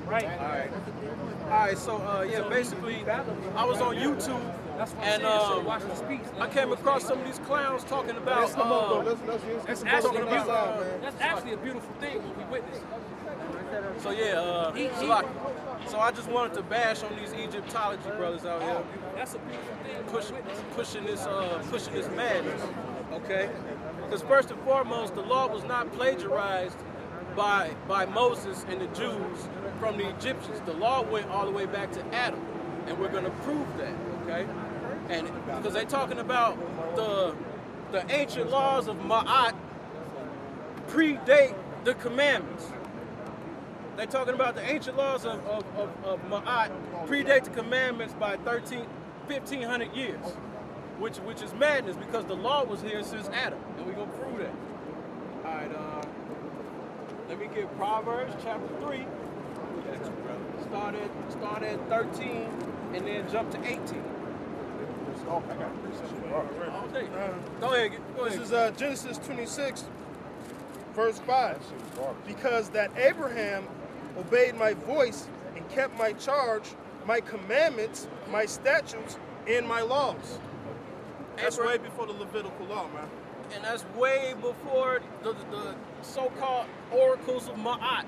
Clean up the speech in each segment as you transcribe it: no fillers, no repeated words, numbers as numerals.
Right. All right, so yeah, basically, I was on YouTube, and I came across some of these clowns talking about. That's actually a beautiful thing when we witness. So yeah, so I just wanted to bash on these Egyptology brothers out here. That's a beautiful thing. Pushing this madness, okay? Because first and foremost, the law was not plagiarized by Moses and the Jews from the Egyptians. The law went all the way back to Adam, and we're going to prove that, okay? And because they're talking about the ancient laws of Ma'at predate the commandments. They're talking about the ancient laws of Ma'at predate the commandments by 1,500 years, which is madness because the law was here since Adam, and we're going to prove that. All right, let me get Proverbs chapter 3. Start at 13 and then jump to 18. Oh, I got it. Go ahead. This is Genesis 26, verse 5. Because that Abraham obeyed my voice and kept my charge, my commandments, my statutes, and my laws. That's way before the Levitical law, man. And that's way before the so-called oracles of Ma'at.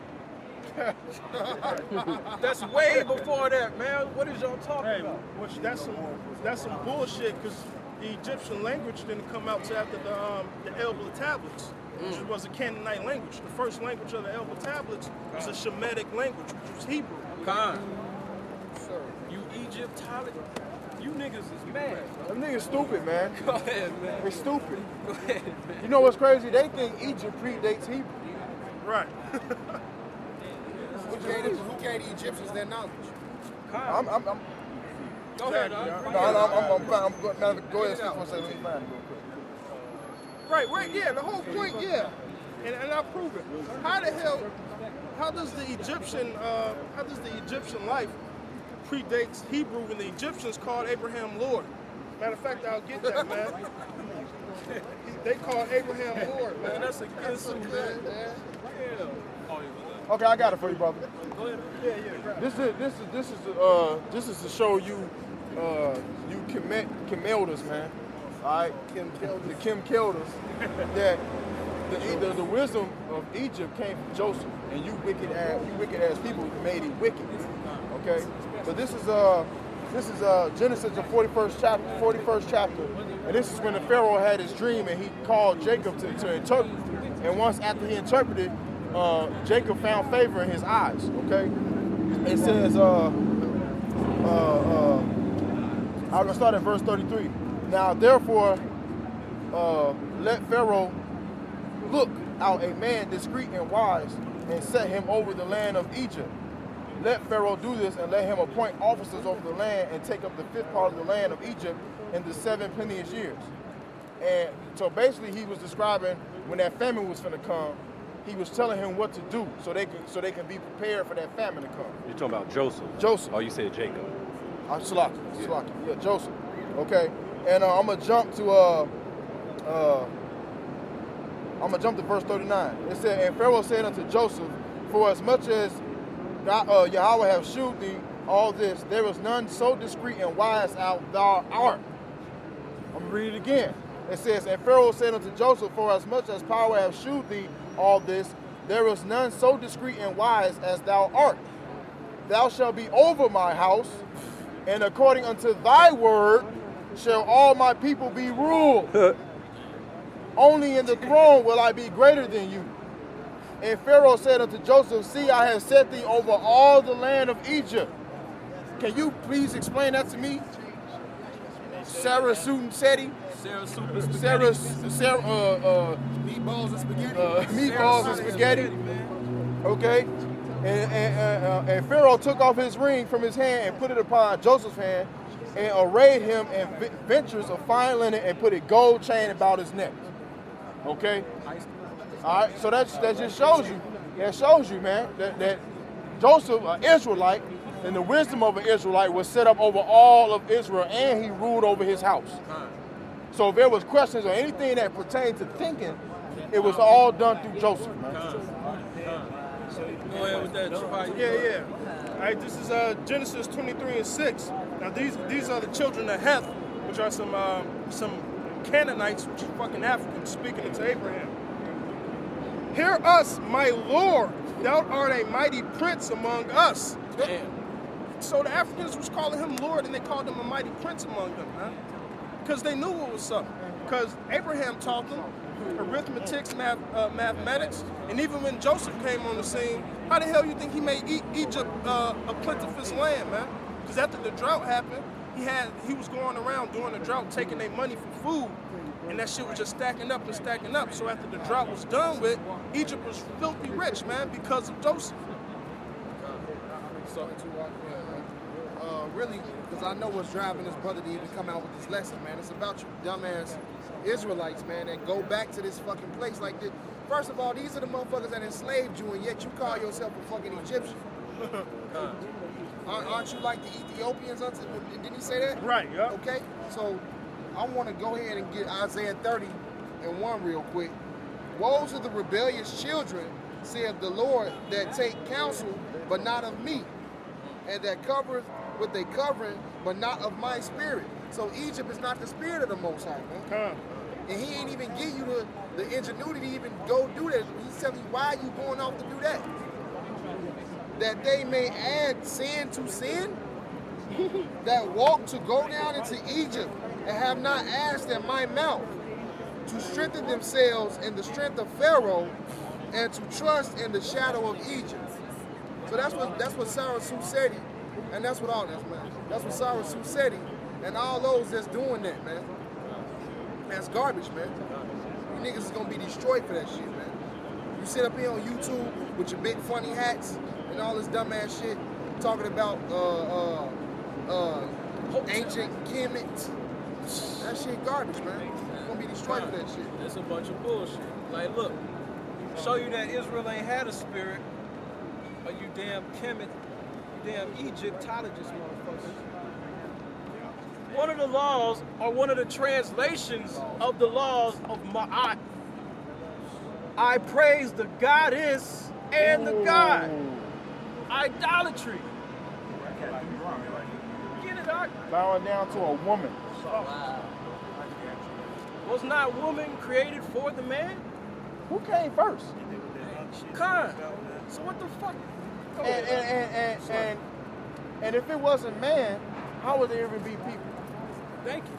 That's way before that, man. What is y'all talking about? Which that's some bullshit because the Egyptian language didn't come out till after the Elba tablets, which was a Canaanite language. The first language of the Elba tablets was a Shemitic language, which was Hebrew. You Egyptology, you niggas is mad. Them niggas stupid, man. Go ahead, man. They stupid. Go ahead, man. You know what's crazy? They think Egypt predates Hebrew. Right. Who gave the Egyptians their knowledge? I'm Go ahead, fine. Go ahead, for a second. Let me find it real quick. Right, yeah, the whole point, yeah. And I'll prove it. How does the Egyptian life predates Hebrew when the Egyptians called Abraham Lord? Matter of fact, I'll get that, man. They called Abraham Lord, man. That's a good one, man. Okay, I got it for you, brother. Go ahead. Yeah. This is to show you, you Kemelders, man. All right, the Kim Kelders, that the wisdom of Egypt came from Joseph, and you wicked ass people made it wicked. Okay, so this is Genesis the 41st chapter, and this is when the Pharaoh had his dream, and he called Jacob to interpret. And once after he interpreted, Jacob found favor in his eyes. Okay, it says I'm gonna start at verse 33. Now therefore, let Pharaoh look out a man discreet and wise, and set him over the land of Egypt. Let Pharaoh do this, and let him appoint officers over the land, and take up the fifth part of the land of Egypt in the 7 plenteous years. And so basically, he was describing when that famine was going to come. He was telling him what to do so they can be prepared for that famine to come. You're talking about Joseph. Joseph. Oh, you said Jacob. Salaki. Yeah, Joseph. Okay, and I'm gonna jump to verse 39. It said, and Pharaoh said unto Joseph, for as much as Yahweh have shewed thee all this, there is none so discreet and wise as thou art. I'm gonna read it again. It says, and Pharaoh said unto Joseph, for as much as power have shewed thee all this, there is none so discreet and wise as thou art. Thou shalt be over my house, and according unto thy word shall all my people be ruled. Only in the throne will I be greater than you. And Pharaoh said unto Joseph, see, I have set thee over all the land of Egypt. Can you please explain that to me? Sarah Susan Seti. Meatballs and spaghetti. Meatballs and spaghetti. Okay. And Pharaoh took off his ring from his hand and put it upon Joseph's hand, and arrayed him in ventures of fine linen, and put a gold chain about his neck. Okay? All right, so that just shows you. That shows you, man, that Joseph, an Israelite, and the wisdom of an Israelite was set up over all of Israel, and he ruled over his house. So if there was questions or anything that pertained to thinking, it was all done through Joseph, man. Go ahead, there with that. Shafai. Yeah. All right, this is Genesis 23:6. Now these are the children of Heth, which are some Canaanites, which are fucking Africans, speaking to Abraham. Hear us, my Lord, thou art a mighty prince among us. Damn. So the Africans was calling him Lord, and they called him a mighty prince among them, man. Because they knew what was up. Because Abraham taught them arithmetics, mathematics, and even when Joseph came on the scene, how the hell you think he made Egypt a plentiful land, man? Because after the drought happened, he was going around during the drought taking their money for food, and that shit was just stacking up and stacking up. So after the drought was done with, Egypt was filthy rich, man, because of Joseph. So, really, because I know what's driving this brother to even come out with this lesson, man. It's about you dumbass Israelites, man, that go back to this fucking place like this. First of all, these are the motherfuckers that enslaved you, and yet you call yourself a fucking Egyptian. Aren't you like the Ethiopians? Didn't he say that? Right, yeah. Okay, so I want to go ahead and get Isaiah 30:1 real quick. Woe to the rebellious children, saith the Lord, that take counsel, but not of me, and that covereth with a covering, but not of my spirit. So Egypt is not the spirit of the Most High, man. And he ain't even give you the ingenuity to even go do that. He's telling you, why are you going off to do that? That they may add sin to sin? That walk to go down into Egypt and have not asked at my mouth, to strengthen themselves in the strength of Pharaoh and to trust in the shadow of Egypt. So that's what Cyrus said, and that's what all this, man. That's what Cyrus said, and all those that's doing that, man. That's garbage, man. You niggas is gonna be destroyed for that shit, man. You sit up here on YouTube with your big funny hats and all this dumbass shit, talking about ancient Kemet. That shit garbage, man. You're gonna be destroyed for that shit. It's a bunch of bullshit. Like, look, show you that Israel ain't had a spirit, or you damn Kemet, you damn Egyptologists, motherfuckers. One of the laws, or one of the translations of the laws of Ma'at, I praise the goddess and the god. Idolatry. Get it, Doc? Bowing down to a woman. Was not woman created for the man? Who came first? Khan. So what the fuck? And if it wasn't man, how would there even be people? Thank you.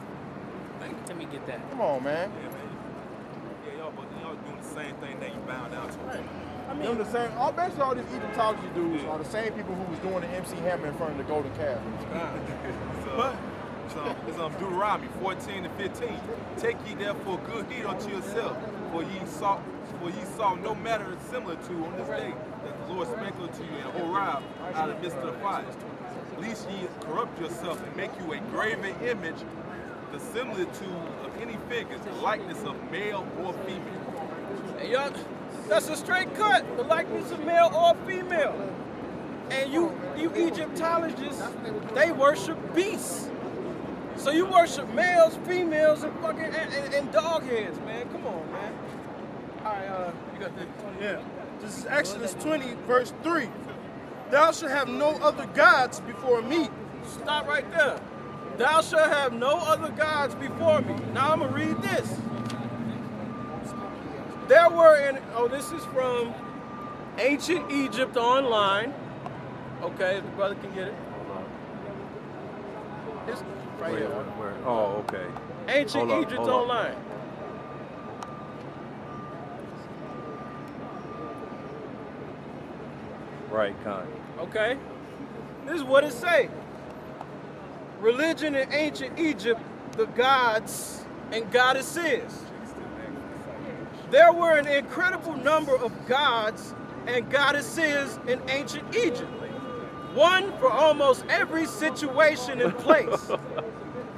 Let me get that. Come on, man. Yeah, y'all doing the same thing that you bound down to. Right. I Them mean, the same. Basically, all these Egyptology dudes are the same people who was doing the MC Hammer in front of the golden calf. So it's Deuteronomy 14:15. Take ye therefore good heed unto yourself, for ye saw no matter similar to on this day that the Lord spake unto you in Horeb out of the midst of the fire. Lest ye corrupt yourself and make you a graven image, the similitude of any figure, the likeness of male or female. and y'all, that's a straight cut. The likeness of male or female. And you Egyptologists, they worship beasts. So you worship males, females, and fucking and dog heads, man. Come on, man. All right, you got this. Yeah. This is Exodus 20:3. Thou shalt have no other gods before me. Stop right there. Thou shalt have no other gods before me. Now I'm gonna read this. There were this is from Ancient Egypt Online. Okay, if the brother can get it. It's right here. Where? Oh, okay. Ancient Egypt Online. Right, Con. Okay? This is what it say. Religion in ancient Egypt, the gods and goddesses. There were an incredible number of gods and goddesses in ancient Egypt. One for almost every situation and place.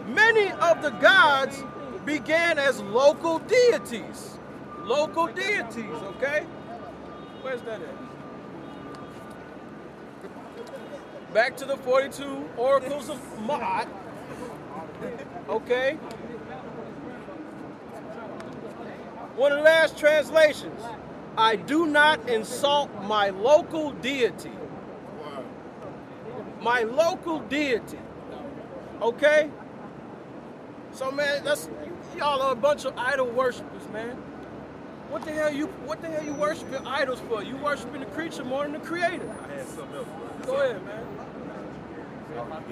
Many of the gods began as local deities. Local deities, okay? Where's that at? Back to the 42 oracles of Ma'at. Okay? One of the last translations. I do not insult my local deity. My local deity. Okay? So man, y'all are a bunch of idol worshipers, man. What the hell you worshiping idols for? You worshiping the creature more than the creator. I had something else. Go ahead, man. Yeah, I got it.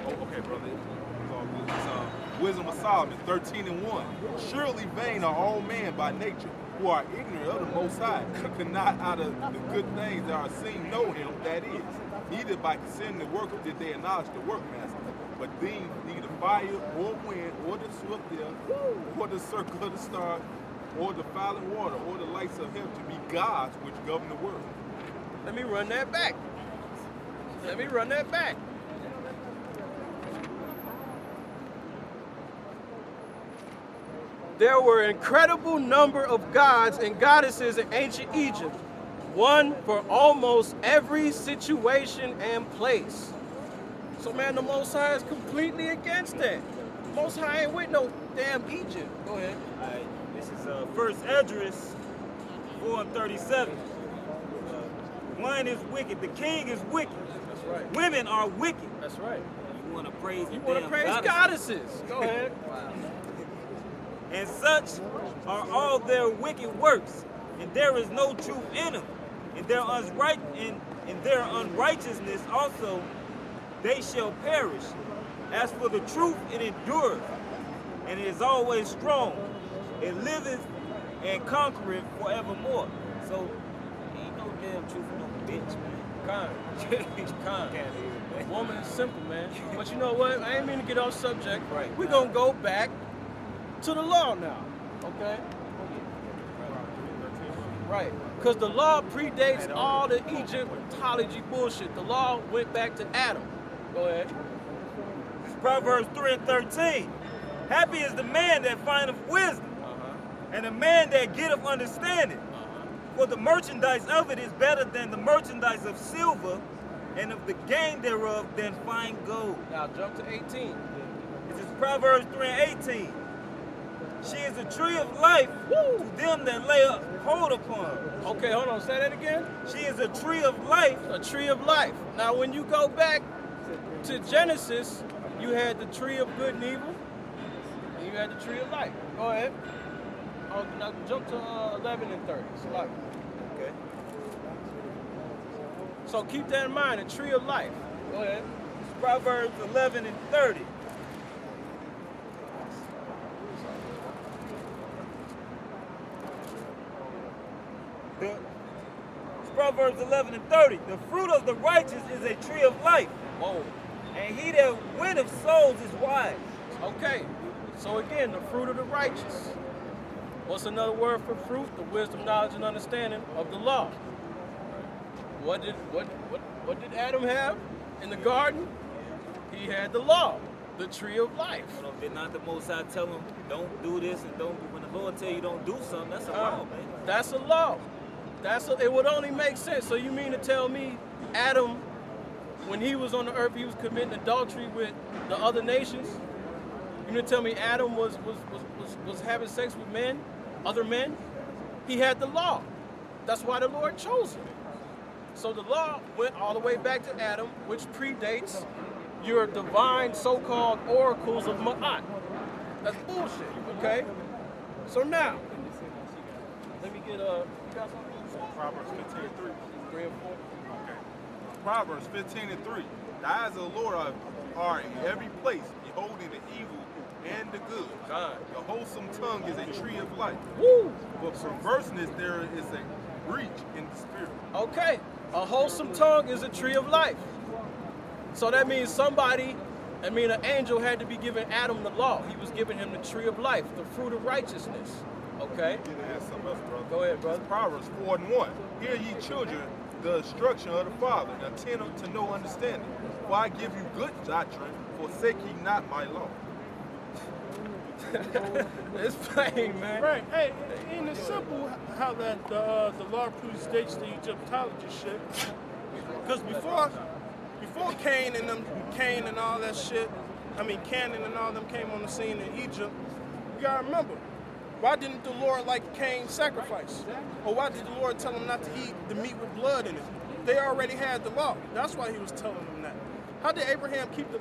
Oh, okay, brother. It's all good. It's Wisdom of Solomon 13:1. Surely vain are all men by nature, who are ignorant of the Most High, and cannot out of the good things that are seen know him, that is. Neither by considering the work did they acknowledge the workmaster, but deemed neither fire or wind or the swift air or the circle of the stars or the falling water or the lights of heaven to be gods which govern the world. Let me run that back. There were an incredible number of gods and goddesses in ancient Egypt, one for almost every situation and place. So man, the Most High is completely against that. Most High ain't with no damn Egypt. Go ahead. All right, this is First Esdras 4:37. One is wicked, the king is wicked. That's right. Women are wicked. That's right. You want to praise the You want to damn praise goddesses. Go ahead. And such are all their wicked works, and there is no truth in them. And their unrighteousness also they shall perish. As for the truth, it endureth, and it is always strong. It liveth and conquereth forevermore. So, ain't no damn truth in no bitch, man. Kind. Woman is simple, man. But you know what? I ain't mean to get off subject. Right. We're going to go back to the law now, okay? Right. Because the law predates all the Egyptology bullshit. The law went back to Adam. Go ahead. Proverbs 3:13. Happy is the man that findeth wisdom, and the man that getteth understanding. For the merchandise of it is better than the merchandise of silver, and of the gain thereof than fine gold. Now jump to 18. This is Proverbs 3:18. She is a tree of life to them that lay hold upon her. Okay, hold on. Say that again. She is a tree of life. A tree of life. Now, when you go back to Genesis, you had the tree of good and evil, and you had the tree of life. Go ahead. Oh, now jump to 11 and 30. Okay. So keep that in mind, a tree of life. Go ahead. Proverbs 11 and 30. Proverbs 11 and 30. The fruit of the righteous is a tree of life. Whoa. And he that winneth souls is wise. Okay. So again, the fruit of the righteous. What's another word for fruit? The wisdom, knowledge, and understanding of the law. What did Adam have in the garden? He had the law, the tree of life. So did not the Most High tell him, don't do this and don't, when the Lord tell you don't do something, that's a law, man. That's a law. It would only make sense. So you mean to tell me Adam, when he was on the earth, he was committing adultery with the other nations? You mean to tell me Adam was having sex with men, other men? He had the law. That's why the Lord chose him. So the law went all the way back to Adam, which predates your divine so-called oracles of Ma'at. That's bullshit, okay? So now, let me get you got something? Proverbs 15:3. 3 and 4. Okay. Proverbs 15:3. The eyes of the Lord are in every place, beholding the evil and the good. God. The wholesome tongue is a tree of life. Woo! But perverseness there is a breach in the spirit. Okay. A wholesome tongue is a tree of life. So that means an angel had to be giving Adam the law. He was giving him the tree of life, the fruit of righteousness. Okay? I have something else, brother. Go ahead, brother. Proverbs 4:1. Hear ye children, the instruction of the Father, and attend to no understanding. For I give you good doctrine, forsake ye not my law. It's plain, man. Right. Hey, ain't it simple how that the law predates the Egyptology shit? Because before Cain and all that shit, Canaan and all them came on the scene in Egypt, you gotta remember, Why didn't the Lord like Cain's sacrifice? Or why did the Lord tell him not to eat the meat with blood in it? They already had the law. That's why he was telling them that. How did Abraham keep the